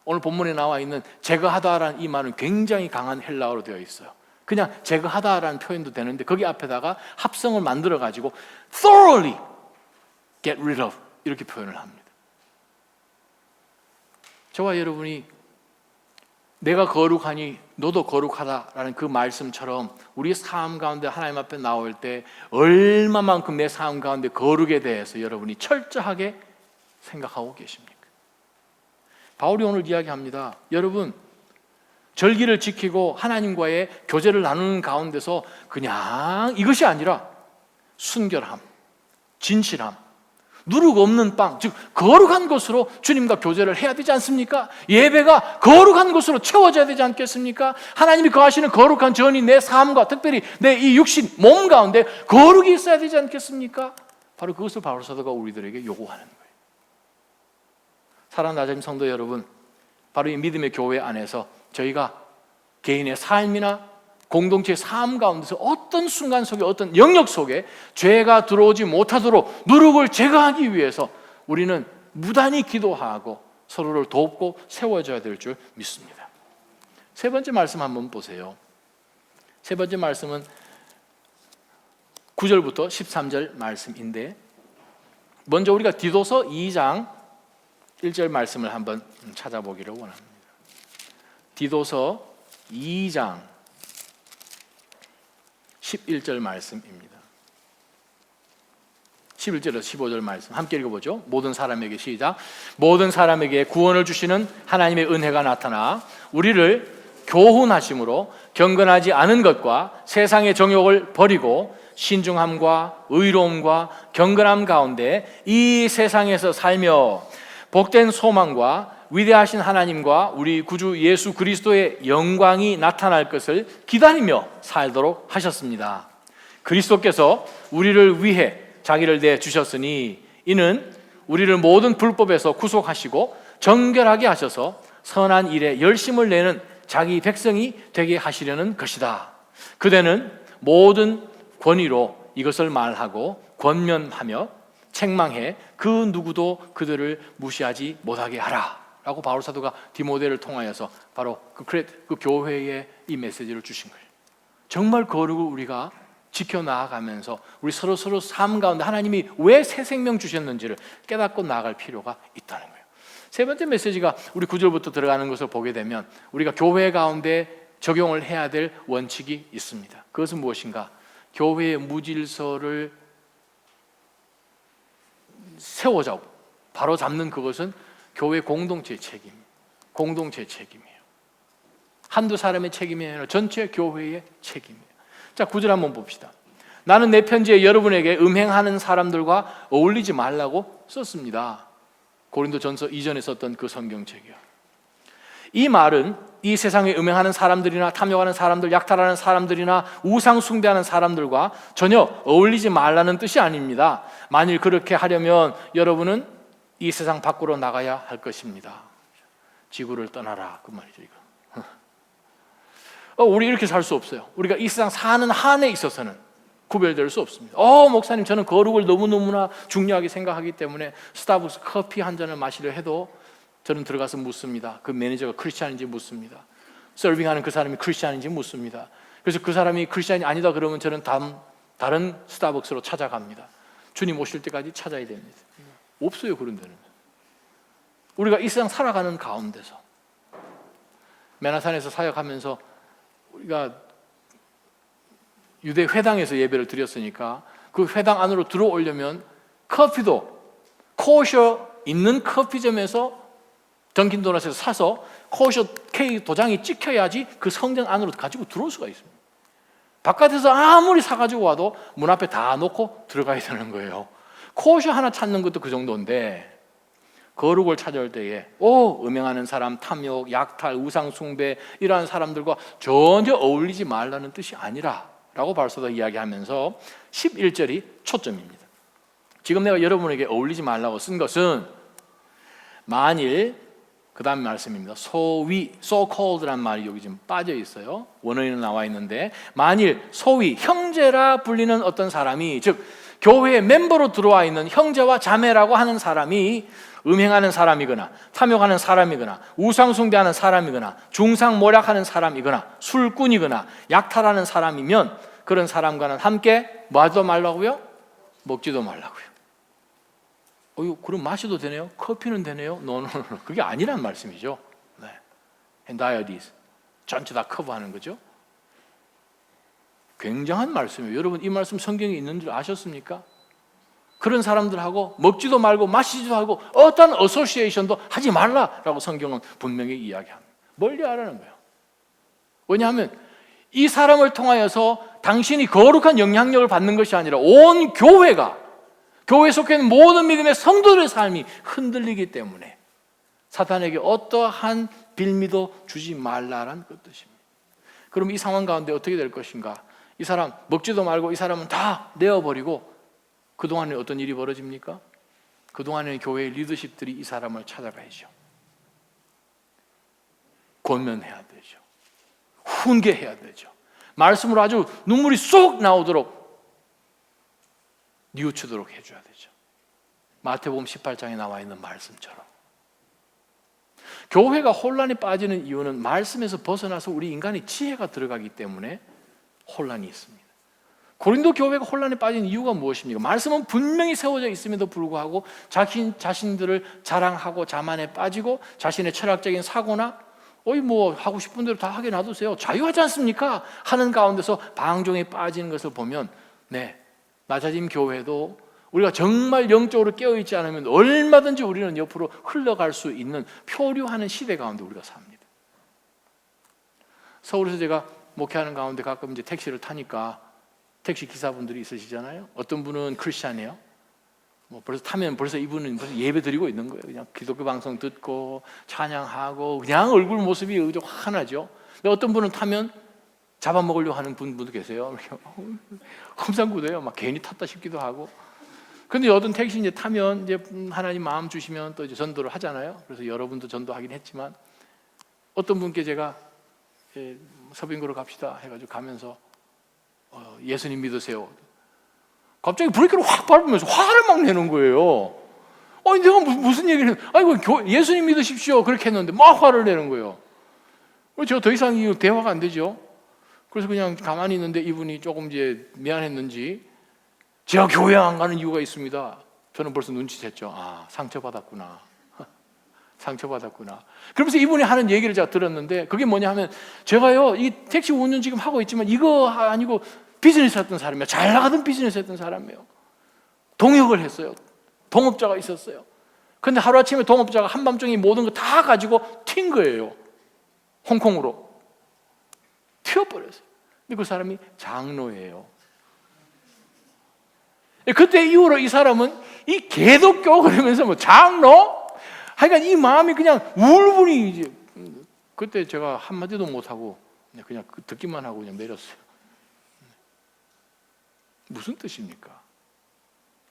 오늘 본문에 나와 있는 제거하다라는 이 말은 굉장히 강한 헬라어로 되어 있어요. 그냥 제거하다라는 표현도 되는데 거기 앞에다가 합성을 만들어 가지고 thoroughly get rid of 이렇게 표현을 합니다. 저와 여러분이 내가 거룩하니 너도 거룩하다라는 그 말씀처럼 우리 삶 가운데 하나님 앞에 나올 때 얼마만큼 내 삶 가운데 거룩에 대해서 여러분이 철저하게 생각하고 계십니까? 바울이 오늘 이야기합니다. 여러분, 절기를 지키고 하나님과의 교제를 나누는 가운데서 그냥 이것이 아니라 순결함, 진실함, 누룩 없는 빵, 즉 거룩한 것으로 주님과 교제를 해야 되지 않습니까? 예배가 거룩한 것으로 채워져야 되지 않겠습니까? 하나님이 거하시는 거룩한 전이 내 삶과 특별히 내 이 육신, 몸 가운데 거룩이 있어야 되지 않겠습니까? 바로 그것을 바울 사도가 우리들에게 요구하는 거예요. 사랑하는 나자림 성도 여러분, 바로 이 믿음의 교회 안에서 저희가 개인의 삶이나 공동체의 삶 가운데서 어떤 순간 속에 어떤 영역 속에 죄가 들어오지 못하도록 누룩을 제거하기 위해서 우리는 무단히 기도하고 서로를 돕고 세워줘야 될 줄 믿습니다. 세 번째 말씀 한번 보세요. 세 번째 말씀은 9절부터 13절 말씀인데, 먼저 우리가 디도서 2장 1절 말씀을 한번 찾아보기를 원합니다. 디도서 2장 11절 말씀입니다. 11절에서 15절 말씀 함께 읽어보죠. 모든 사람에게 시작. 모든 사람에게 구원을 주시는 하나님의 은혜가 나타나 우리를 교훈하심으로 경건하지 않은 것과 세상의 정욕을 버리고 신중함과 의로움과 경건함 가운데 이 세상에서 살며 복된 소망과 위대하신 하나님과 우리 구주 예수 그리스도의 영광이 나타날 것을 기다리며 살도록 하셨습니다. 그리스도께서 우리를 위해 자기를 내주셨으니 이는 우리를 모든 불법에서 구속하시고 정결하게 하셔서 선한 일에 열심을 내는 자기 백성이 되게 하시려는 것이다. 그대는 모든 권위로 이것을 말하고 권면하며 책망해 그 누구도 그들을 무시하지 못하게 하라 라고 바울 사도가 디모데를 통하여서 바로 그 교회에 이 메시지를 주신 거예요. 정말 거룩을 우리가 지켜나가면서 우리 서로 삶 가운데 하나님이 왜 새 생명 주셨는지를 깨닫고 나아갈 필요가 있다는 거예요. 세 번째 메시지가 우리 9절부터 들어가는 것을 보게 되면 우리가 교회 가운데 적용을 해야 될 원칙이 있습니다. 그것은 무엇인가? 교회의 무질서를 세워자고 바로 잡는 그것은 교회 공동체의 책임이에요. 공동체의 책임이에요. 한두 사람의 책임이 아니라 전체 교회의 책임이에요. 자, 9절 한번 봅시다. 나는 내 편지에 여러분에게 음행하는 사람들과 어울리지 말라고 썼습니다. 고린도전서 이전에 썼던 그 성경책이요. 이 말은 이 세상에 음행하는 사람들이나 탐욕하는 사람들, 약탈하는 사람들이나 우상 숭배하는 사람들과 전혀 어울리지 말라는 뜻이 아닙니다. 만일 그렇게 하려면 여러분은 이 세상 밖으로 나가야 할 것입니다. 지구를 떠나라 그 말이죠. 이거. 우리 이렇게 살 수 없어요. 우리가 이 세상 사는 한에 있어서는 구별될 수 없습니다. 목사님, 저는 거룩을 너무너무나 중요하게 생각하기 때문에 스타벅스 커피 한 잔을 마시려 해도 저는 들어가서 묻습니다. 그 매니저가 크리스찬인지 묻습니다. 서빙하는 그 사람이 크리스찬인지 묻습니다. 그래서 그 사람이 크리스찬이 아니다 그러면 저는 다른 스타벅스로 찾아갑니다. 주님 오실 때까지 찾아야 됩니다. 없어요, 그런 데는. 우리가 이 세상 살아가는 가운데서 맨하탄에서 사역하면서 우리가 유대 회당에서 예배를 드렸으니까 그 회당 안으로 들어오려면 커피도 코셔 있는 커피점에서 던킨도넛에서 사서 코셔 K 도장이 찍혀야지 그 성전 안으로 가지고 들어올 수가 있습니다. 바깥에서 아무리 사가지고 와도 문 앞에 다 놓고 들어가야 되는 거예요. 코셔 하나 찾는 것도 그 정도인데 거룩을 찾아올 때에 음행하는 사람, 탐욕, 약탈, 우상 숭배 이러한 사람들과 전혀 어울리지 말라는 뜻이 아니라 라고 바울사도가 이야기하면서 11절이 초점입니다. 지금 내가 여러분에게 어울리지 말라고 쓴 것은 만일 그 다음 말씀입니다. 소위, so called란 말이 여기 지금 빠져 있어요. 원어에는 나와 있는데 만일 소위 형제라 불리는 어떤 사람이, 즉 교회의 멤버로 들어와 있는 형제와 자매라고 하는 사람이 음행하는 사람이거나 탐욕하는 사람이거나 우상 숭배하는 사람이거나 중상모략하는 사람이거나 술꾼이거나 약탈하는 사람이면 그런 사람과는 함께 뭐 하지도 말라고요? 먹지도 말라고요. 그럼 마셔도 되네요? 커피는 되네요? 노. 그게 아니란 말씀이죠. 네. 다이어디스 전체 다 커버하는 거죠. 굉장한 말씀이에요. 여러분, 이 말씀 성경에 있는 줄 아셨습니까? 그런 사람들하고 먹지도 말고 마시지도 하고 어떤 어소시에이션도 하지 말라라고 성경은 분명히 이야기합니다. 멀리 하라는 거예요. 왜냐하면 이 사람을 통하여서 당신이 거룩한 영향력을 받는 것이 아니라 온 교회가, 교회에 속해 있는 모든 믿음의 성도들의 삶이 흔들리기 때문에 사탄에게 어떠한 빌미도 주지 말라라는 그 뜻입니다. 그럼 이 상황 가운데 어떻게 될 것인가? 이 사람 먹지도 말고 이 사람은 다 내어버리고 그동안에 어떤 일이 벌어집니까? 그동안의 교회의 리더십들이 이 사람을 찾아가야죠. 권면해야 되죠. 훈계해야 되죠. 말씀으로 아주 눈물이 쏙 나오도록 뉘우치도록 해줘야 되죠. 마태복음 18장에 나와 있는 말씀처럼. 교회가 혼란에 빠지는 이유는 말씀에서 벗어나서 우리 인간의 지혜가 들어가기 때문에 혼란이 있습니다. 고린도 교회가 혼란에 빠진 이유가 무엇입니까? 말씀은 분명히 세워져 있음에도 불구하고 자신들을 자랑하고 자만에 빠지고 자신의 철학적인 사고나 하고 싶은 대로 다 하게 놔두세요, 자유하지 않습니까? 하는 가운데서 방종에 빠지는 것을 보면 낮아짐 교회도 우리가 정말 영적으로 깨어있지 않으면 얼마든지 우리는 옆으로 흘러갈 수 있는 표류하는 시대 가운데 우리가 삽니다. 서울에서 제가 목회하는 가운데 가끔 이제 택시를 타니까 택시 기사분들이 있으시잖아요. 어떤 분은 크리스찬이에요. 벌써 타면 벌써 이분은 벌써 예배 드리고 있는 거예요. 그냥 기독교 방송 듣고 찬양하고 그냥 얼굴 모습이 환하죠. 근데 어떤 분은 타면 잡아먹으려고 하는 분도 계세요. 험상궂어요. 막 괜히 탔다 싶기도 하고. 근데 어떤 택시 이제 타면 이제 하나님 마음 주시면 또 이제 전도를 하잖아요. 그래서 여러분도 전도하긴 했지만 어떤 분께 제가 서빙구로 갑시다 해가지고 가면서 예수님 믿으세요. 갑자기 브레이크를 확 밟으면서 화를 막 내는 거예요. 내가 무슨 얘기를 했는데, 아이고 예수님 믿으십시오 그렇게 했는데 막 화를 내는 거예요. 제가 더 이상 이 대화가 안 되죠. 그래서 그냥 가만히 있는데 이분이 조금 이제 미안했는지 제가 교회 안 가는 이유가 있습니다. 저는 벌써 눈치챘죠. 상처받았구나. 상처받았구나. 그러면서 이분이 하는 얘기를 제가 들었는데 그게 뭐냐 하면 제가요 이 택시 운전 지금 하고 있지만 이거 아니고 비즈니스 했던 사람이에요. 잘 나가던 비즈니스 했던 사람이에요. 동역을 했어요. 동업자가 있었어요. 그런데 하루아침에 동업자가 한밤중에 모든 거 다 가지고 튄 거예요. 홍콩으로 튀어버렸어요. 근데 그 사람이 장로예요. 그때 이후로 이 사람은 이 개독교 그러면서 장로? 하여간 이 마음이 그냥 울분이 이제 그때 제가 한마디도 못하고 그냥 듣기만 하고 그냥 내렸어요. 무슨 뜻입니까?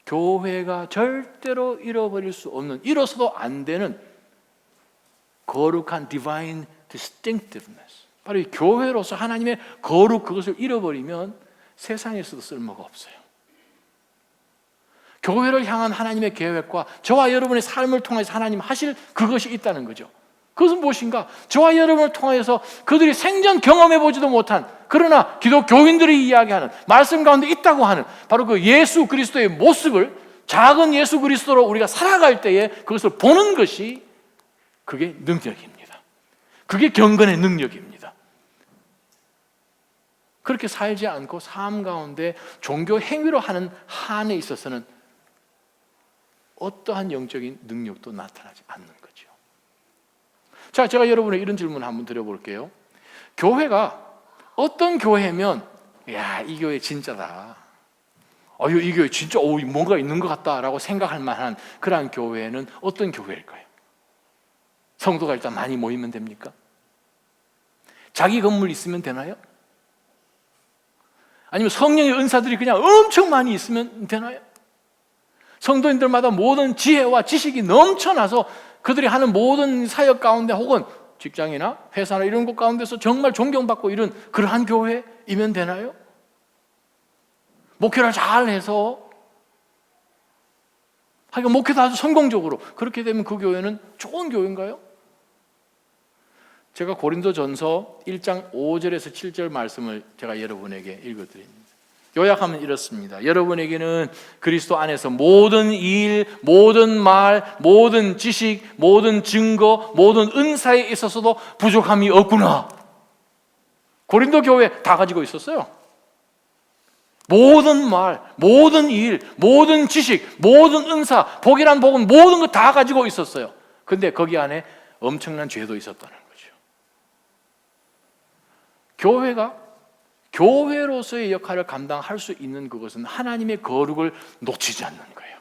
교회가 절대로 잃어버릴 수 없는, 잃어서도 안 되는 거룩한 divine distinctiveness. 바로 이 교회로서 하나님의 거룩, 그것을 잃어버리면 세상에서도 쓸모가 없어요. 교회를 향한 하나님의 계획과 저와 여러분의 삶을 통해서 하나님 하실 그것이 있다는 거죠. 그것은 무엇인가? 저와 여러분을 통해서 그들이 생전 경험해 보지도 못한, 그러나 기독교인들이 이야기하는 말씀 가운데 있다고 하는 바로 그 예수 그리스도의 모습을, 작은 예수 그리스도로 우리가 살아갈 때에 그것을 보는 것이 그게 능력입니다. 그게 경건의 능력입니다. 그렇게 살지 않고 삶 가운데 종교 행위로 하는 한에 있어서는 어떠한 영적인 능력도 나타나지 않는 거죠. 자, 제가 여러분의 이런 질문을 한번 드려볼게요. 교회가 어떤 교회면 이 교회 진짜다, 이 교회 진짜 뭔가 있는 것 같다라고 생각할 만한 그러한 교회는 어떤 교회일까요? 성도가 일단 많이 모이면 됩니까? 자기 건물 있으면 되나요? 아니면 성령의 은사들이 그냥 엄청 많이 있으면 되나요? 성도인들마다 모든 지혜와 지식이 넘쳐나서 그들이 하는 모든 사역 가운데 혹은 직장이나 회사나 이런 곳 가운데서 정말 존경받고 이런 그러한 교회이면 되나요? 목회를 잘해서 하여간 목회도 아주 성공적으로 그렇게 되면 그 교회는 좋은 교회인가요? 제가 고린도전서 1장 5절에서 7절 말씀을 제가 여러분에게 읽어드립니다. 요약하면 이렇습니다. 여러분에게는 그리스도 안에서 모든 일, 모든 말, 모든 지식, 모든 증거, 모든 은사에 있어서도 부족함이 없구나. 고린도 교회 다 가지고 있었어요. 모든 말, 모든 일, 모든 지식, 모든 은사, 복이란 복은 모든 거 다 가지고 있었어요. 근데 거기 안에 엄청난 죄도 있었다는 거죠. 교회가 교회로서의 역할을 감당할 수 있는 그것은 하나님의 거룩을 놓치지 않는 거예요.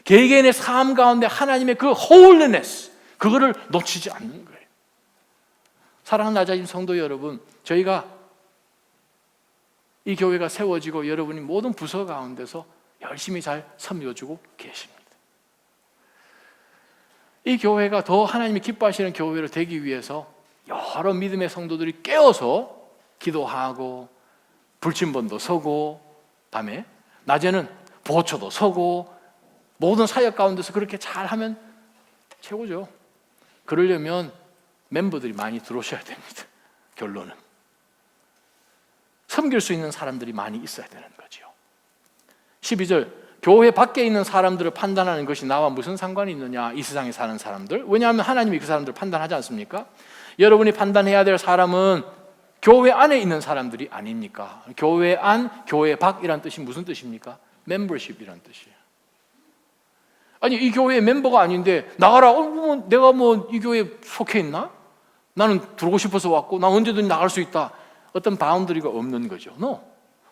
개개인의 삶 가운데 하나님의 그 holiness, 그거를 놓치지 않는 거예요. 사랑하는 낮아진 성도 여러분, 저희가 이 교회가 세워지고 여러분이 모든 부서 가운데서 열심히 잘 섬겨주고 계십니다. 이 교회가 더 하나님이 기뻐하시는 교회로 되기 위해서 여러 믿음의 성도들이 깨어서 기도하고 불침번도 서고 밤에 낮에는 보초도 서고 모든 사역 가운데서 그렇게 잘하면 최고죠. 그러려면 멤버들이 많이 들어오셔야 됩니다. 결론은 섬길 수 있는 사람들이 많이 있어야 되는 거죠. 12절, 교회 밖에 있는 사람들을 판단하는 것이 나와 무슨 상관이 있느냐? 이 세상에 사는 사람들. 왜냐하면 하나님이 그 사람들을 판단하지 않습니까? 여러분이 판단해야 될 사람은 교회 안에 있는 사람들이 아닙니까? 교회 안, 교회 밖이란 뜻이 무슨 뜻입니까? 멤버십이란 뜻이에요. 아니, 이 교회의 멤버가 아닌데 나가라. 내가 이 교회에 속해 있나? 나는 들어오고 싶어서 왔고 나 언제든지 나갈 수 있다. 어떤 바운더리가 없는 거죠.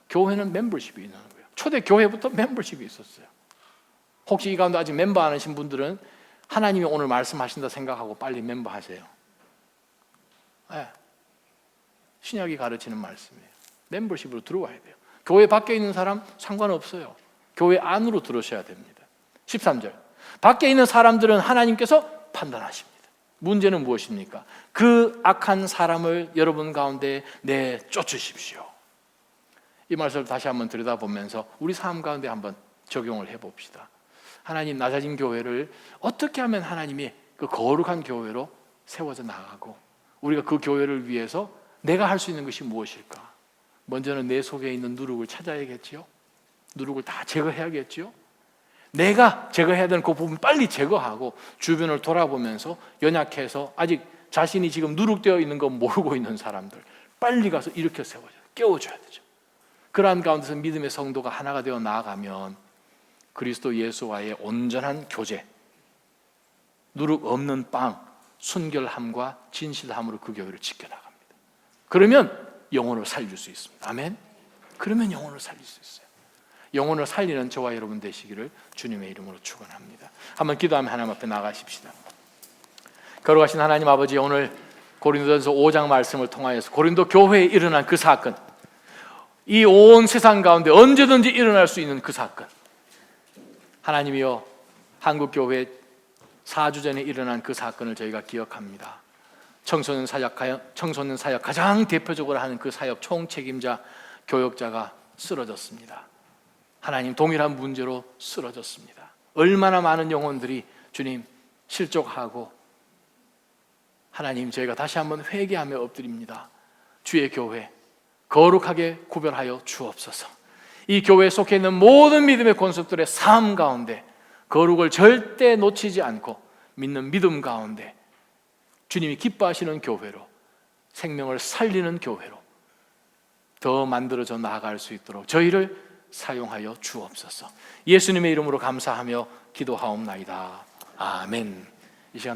교회는 멤버십이 있는 거예요. 초대 교회부터 멤버십이 있었어요. 혹시 이 가운데 아직 멤버 안 하신 분들은 하나님이 오늘 말씀하신다 생각하고 빨리 멤버 하세요. 네. 신약이 가르치는 말씀이에요. 멤버십으로 들어와야 돼요. 교회 밖에 있는 사람 상관없어요. 교회 안으로 들어오셔야 됩니다. 13절, 밖에 있는 사람들은 하나님께서 판단하십니다. 문제는 무엇입니까? 그 악한 사람을 여러분 가운데 내쫓으십시오. 이 말씀을 다시 한번 들여다보면서 우리 삶 가운데 한번 적용을 해봅시다. 하나님, 낮아진 교회를 어떻게 하면 하나님이 그 거룩한 교회로 세워져 나가고 우리가 그 교회를 위해서 내가 할 수 있는 것이 무엇일까? 먼저는 내 속에 있는 누룩을 찾아야겠지요. 누룩을 다 제거해야겠지요. 내가 제거해야 되는 그 부분 빨리 제거하고 주변을 돌아보면서 연약해서 아직 자신이 지금 누룩되어 있는 거 모르고 있는 사람들 빨리 가서 일으켜 세워줘야 깨워줘야 되죠. 그러한 가운데서 믿음의 성도가 하나가 되어 나아가면 그리스도 예수와의 온전한 교제, 누룩 없는 빵, 순결함과 진실함으로 그 교회를 지켜나갑니다. 그러면 영혼을 살릴 수 있습니다. 아멘. 그러면 영혼을 살릴 수 있어요. 영혼을 살리는 저와 여러분 되시기를 주님의 이름으로 축원합니다. 한번 기도하며 하나님 앞에 나가십시다. 거룩하신 하나님 아버지, 오늘 고린도전서 5장 말씀을 통하여서 고린도 교회에 일어난 그 사건, 이 온 세상 가운데 언제든지 일어날 수 있는 그 사건, 하나님이여, 한국교회 4주 전에 일어난 그 사건을 저희가 기억합니다. 청소년 사역 가장 대표적으로 하는 그 사역 총책임자 교역자가 쓰러졌습니다. 하나님, 동일한 문제로 쓰러졌습니다. 얼마나 많은 영혼들이 주님 실족하고, 하나님, 저희가 다시 한번 회개하며 엎드립니다. 주의 교회 거룩하게 구별하여 주옵소서. 이 교회에 속해 있는 모든 믿음의 권속들의 삶 가운데 거룩을 절대 놓치지 않고 믿는 믿음 가운데 주님이 기뻐하시는 교회로, 생명을 살리는 교회로 더 만들어져 나아갈 수 있도록 저희를 사용하여 주옵소서. 예수님의 이름으로 감사하며 기도하옵나이다. 아멘. 이 시간